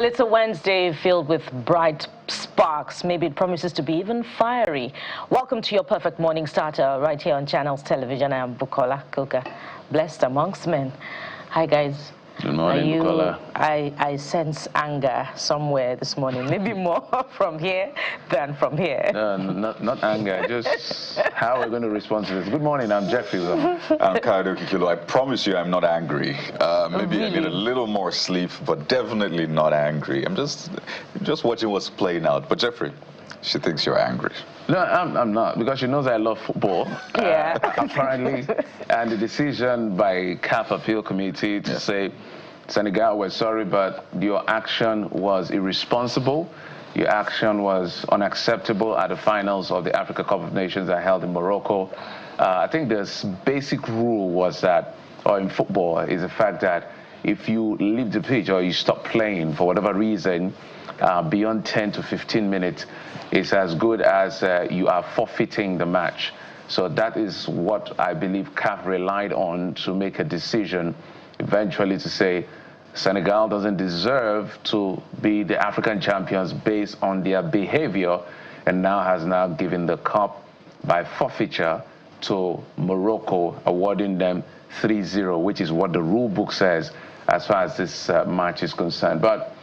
Well, it's a Wednesday filled with bright sparks. Maybe it promises to be even fiery. Welcome to your perfect morning starter right here on Channels Television. I am Bukola Koka, blessed amongst men. Hi, guys. Good morning, Bukola. I sense anger somewhere this morning. Maybe more from here than from here. Not anger, just how we're going to respond to this. Good morning, I'm Jeffrey. I'm Kaido Kikilo. I promise you I'm not angry. Maybe really? I need a little more sleep, but definitely not angry. I'm just watching what's playing out. But Jeffrey, she thinks you're angry. No, I'm not, because she knows I love football. Yeah. Apparently, and the decision by CAF appeal committee to say, Senegal, we're sorry, but your action was irresponsible. Your action was unacceptable at the finals of the Africa Cup of Nations that held in Morocco. I think this basic rule was that, or in football, is the fact that if you leave the pitch or you stop playing for whatever reason, beyond 10 to 15 minutes, it's as good as you are forfeiting the match. So that is what I believe CAF relied on to make a decision eventually to say Senegal doesn't deserve to be the African champions based on their behavior, and has now given the cup by forfeiture to Morocco, awarding them 3-0, which is what the rule book says as far as this match is concerned. But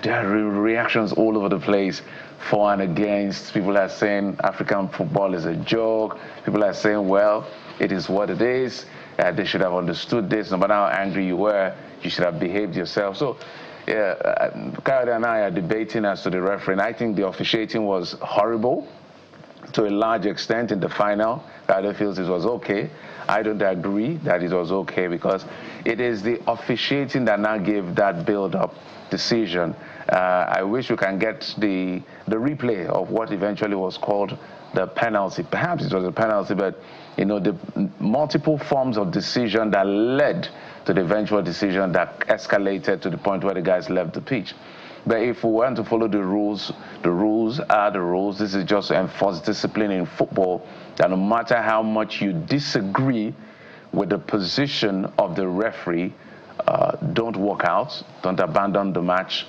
there are reactions all over the place, for and against. People are saying African football is a joke. People are saying, well, it is what it is. They should have understood this. No matter how angry you were, you should have behaved yourself. So, Kyle and I are debating as to the referee. I think the officiating was horrible to a large extent in the final. Kyle feels it was okay. I don't agree that it was okay, because it is the officiating that now gave that build-up decision. I wish we can get the replay of what eventually was called the penalty. Perhaps it was a penalty, but the multiple forms of decision that led to the eventual decision that escalated to the point where the guys left the pitch. But if we want to follow the rules are the rules. This is just to enforce discipline in football, that no matter how much you disagree with the position of the referee, don't walk out, don't abandon the match,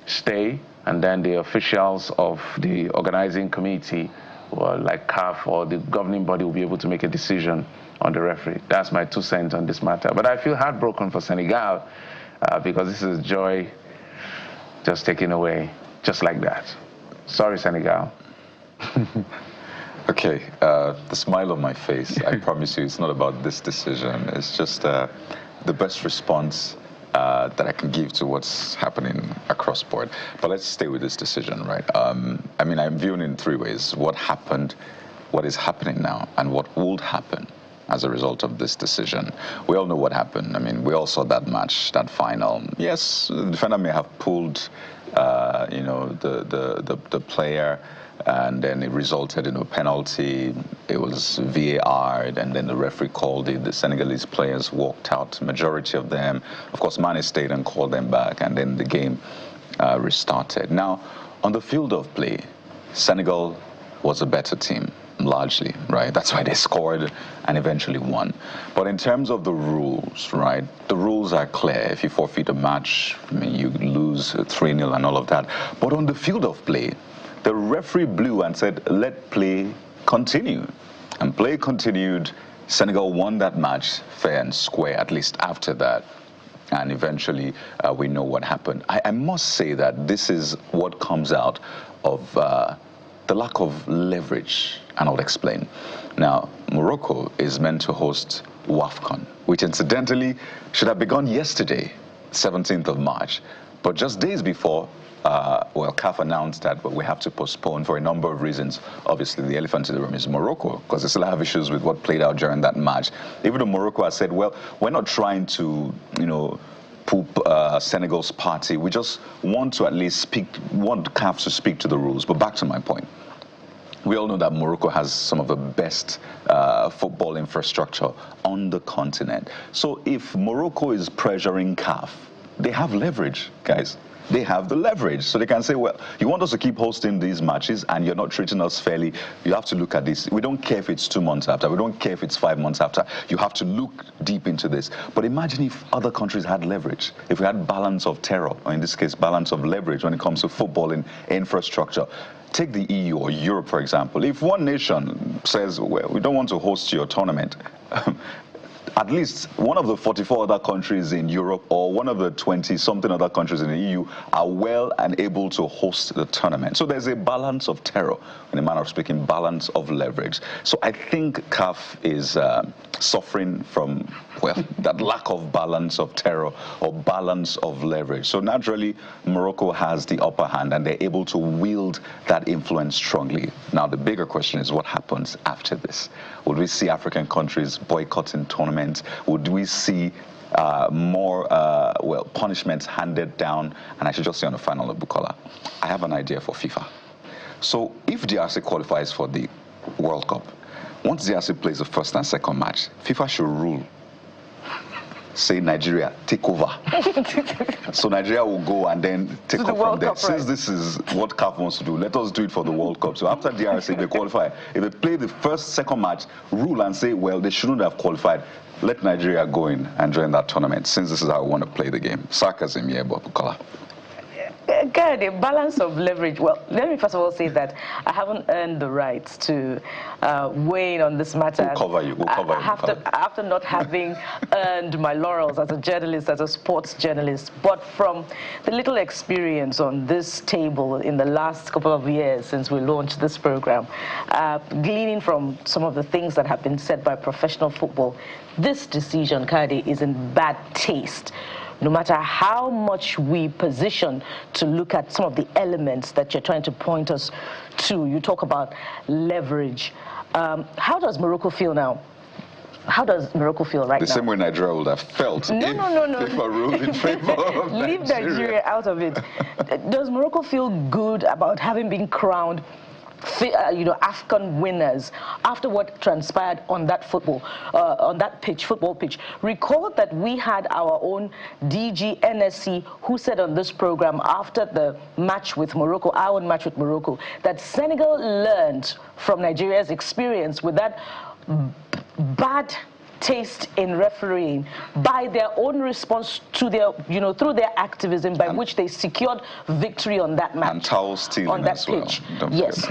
stay, and then the officials of the organizing committee, or like CAF or the governing body, will be able to make a decision on the referee. That's my 2 cents on this matter. But I feel heartbroken for Senegal, because this is joy just taken away, just like that. Sorry, Senegal. Okay, the smile on my face, I promise you, it's not about this decision. It's just the best response that I can give to what's happening across board. But let's stay with this decision, right? I mean, I'm viewing it in 3 ways: what happened, what is happening now, and what would happen as a result of this decision. We all know what happened. I mean, we all saw that match, that final. Yes, the defender may have pulled, the player, and then it resulted in a penalty. It was VAR, and then the referee called it. The Senegalese players walked out, majority of them. Of course, Mane stayed and called them back, and then the game restarted. Now, on the field of play, Senegal was a better team, largely, right? That's why they scored and eventually won. But in terms of the rules, right, the rules are clear. If you forfeit a match, I mean, you lose 3-0 and all of that. But on the field of play, the referee blew and said, let play continue. And play continued. Senegal won that match fair and square, at least after that. And eventually, we know what happened. I must say that this is what comes out of the lack of leverage, and I'll explain. Now, Morocco is meant to host AFCON, which incidentally should have begun yesterday, 17th of March. But just days before, CAF announced that we have to postpone for a number of reasons. Obviously, the elephant in the room is Morocco, because they still have issues with what played out during that match. Even though Morocco has said, well, we're not trying to, poop Senegal's party. We just want to at least want CAF to speak to the rules. But back to my point. We all know that Morocco has some of the best football infrastructure on the continent. So if Morocco is pressuring CAF, they have leverage, guys. they have the leverage. So they can say, well, you want us to keep hosting these matches and you're not treating us fairly. You have to look at this. We don't care if it's 2 months after. We don't care if it's 5 months after. You have to look deep into this. But imagine if other countries had leverage, if we had balance of terror, or in this case, balance of leverage when it comes to football and infrastructure. Take the EU or Europe, for example. If one nation says, well, we don't want to host your tournament, at least one of the 44 other countries in Europe or one of the 20-something other countries in the EU are well and able to host the tournament. So there's a balance of terror, in a manner of speaking, balance of leverage. So I think CAF is suffering from, well, that lack of balance of terror or balance of leverage. So naturally, Morocco has the upper hand and they're able to wield that influence strongly. Now, the bigger question is what happens after this? Would we see African countries boycotting tournaments? Would we see more, well, punishments handed down? And I should just say on the final note, Bukola, I have an idea for FIFA. So if DRC qualifies for the World Cup, once DRC plays the first and second match, FIFA should rule. Say Nigeria, take over. So Nigeria will go and then take up from there. Since this is what CAF wants to do, let us do it for the World Cup. So after DRC, they qualify. If they play the first, second match, rule and say, well, they shouldn't have qualified. Let Nigeria go in and join that tournament, since this is how we want to play the game. Sarcasm here, but Bukola. Good, a balance of leverage. Well, let me first of all say that I haven't earned the right to weigh in on this matter. We'll cover you. We'll cover you. After not having earned my laurels as a journalist, as a sports journalist, but from the little experience on this table in the last couple of years since we launched this program, gleaning from some of the things that have been said by professional football, this decision, Kade, is in bad taste. No matter how much we position to look at some of the elements that you're trying to point us to, you talk about leverage. How does Morocco feel now? How does Morocco feel right now? The same way Nigeria would have felt no. if a rule in favor of Leave Nigeria out of it. Does Morocco feel good about having been crowned AFCON winners after what transpired on that football pitch? Recall that we had our own DG NSC who said on this program after the match with Morocco, our own match with Morocco, that Senegal learned from Nigeria's experience with that bad taste in refereeing by their own response to their, through their activism by which they secured victory on that match. And towel stealing on that pitch. Well. Yes.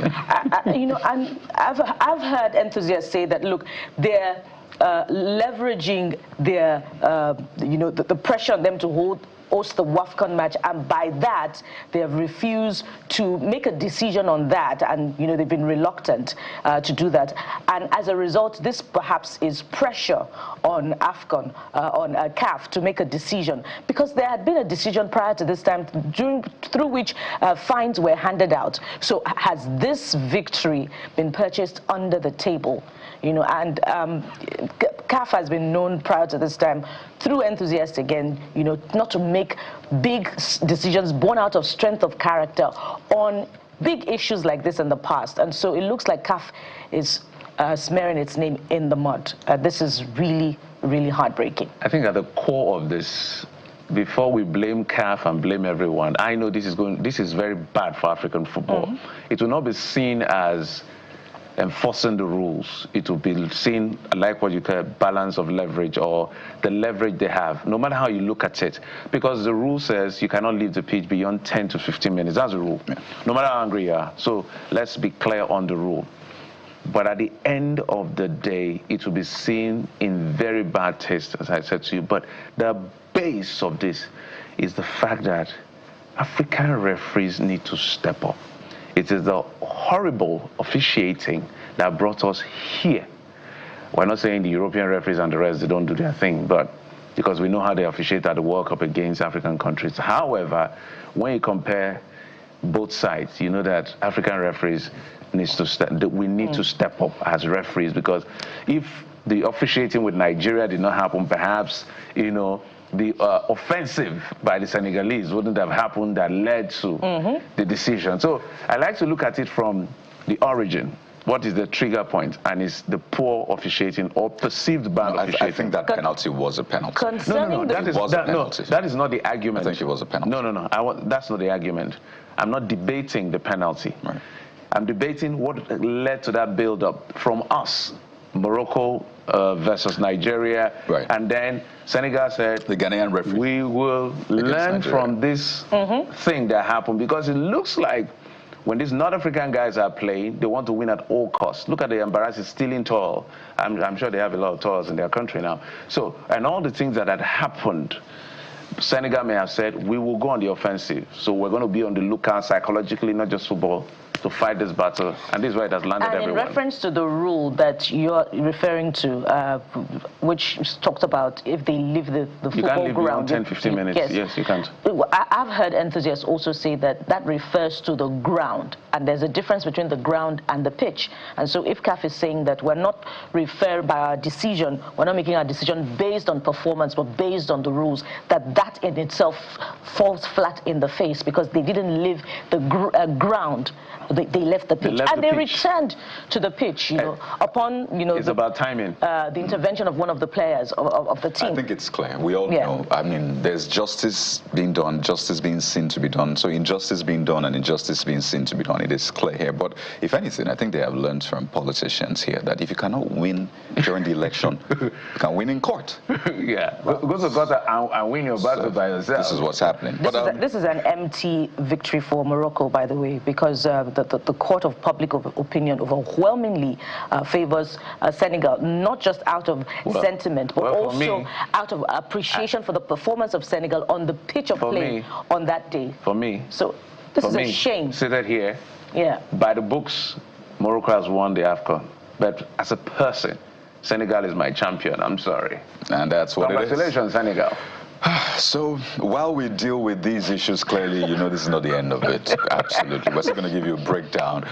And I've heard enthusiasts say that, look, they're leveraging their, the pressure on them to host the AFCON match, and by that they have refused to make a decision on that, and they've been reluctant to do that, and as a result this perhaps is pressure on AFCON, on CAF to make a decision, because there had been a decision prior to this time through which fines were handed out. So has this victory been purchased under the table? And CAF has been known prior to this time through enthusiasts again, not to make big decisions born out of strength of character on big issues like this in the past. And so it looks like CAF is smearing its name in the mud. This is really, really heartbreaking. I think at the core of this, before we blame CAF and blame everyone, I know this is very bad for African football. Mm-hmm. It will not be seen as enforcing the rules. It will be seen like what you call balance of leverage, or the leverage they have, no matter how you look at it. Because the rule says you cannot leave the pitch beyond 10 to 15 minutes. That's the rule, no matter how angry you are. So let's be clear on the rule. But at the end of the day, it will be seen in very bad taste, as I said to you. But the base of this is the fact that African referees need to step up. It is the horrible officiating that brought us here. We're not saying the European referees and the rest, they don't do their thing, but because we know how they officiate at the World Cup against African countries. However, when you compare both sides, you know that African referees need to step up as referees, because if the officiating with Nigeria did not happen, perhaps, the offensive by the Senegalese wouldn't have happened that led to the decision. So I like to look at it from the origin. what is the trigger point? And it's the poor officiating or perceived bad officiating. I think that penalty was a penalty. Concerning that is not the argument. I think it was a penalty. No. That's not the argument. I'm not debating the penalty. Right. I'm debating what led to that build-up from us, Morocco versus Nigeria, right. And then Senegal said, the Ghanaian referee, we will learn from this thing that happened, because it looks like when these North African guys are playing, they want to win at all costs. Look at the embarrassing stealing toil. I'm sure they have a lot of toils in their country now. So, and all the things that had happened, Senegal may have said, we will go on the offensive. So we're going to be on the lookout psychologically, not just football, to fight this battle. And this is where it has landed everyone. And in reference to the rule that you're referring to, which talks about if they leave the football ground. You can't leave beyond 10, 15 minutes. Yes, you can't. I've heard enthusiasts also say that that refers to the ground. And there's a difference between the ground and the pitch. And so if CAF is saying that we're not referred by our decision, we're not making our decision based on performance, but based on the rules, that in itself falls flat in the face, because they didn't leave the ground. They left the pitch, and they returned to the pitch, upon, It's about timing. The intervention of one of the players of the team. I think it's clear. We all know. I mean, there's justice being done, justice being seen to be done. So injustice being done and injustice being seen to be done. It is clear here. But if anything, I think they have learned from politicians here that if you cannot win during the election, you can win in court. Yeah. Go to court and win your battle by yourself. This is what's happening. This is an empty victory for Morocco, by the way, because the court of public opinion overwhelmingly favors Senegal, not just out of sentiment, but also out of appreciation for the performance of Senegal on the pitch of play on that day. For me. So this is a shame. Seated here. Yeah. By the books, Morocco has won the AFCON. But as a person, Senegal is my champion. I'm sorry. And that's what it is. Congratulations, Senegal. So while we deal with these issues, clearly, this is not the end of it. Absolutely. We're still going to give you a breakdown.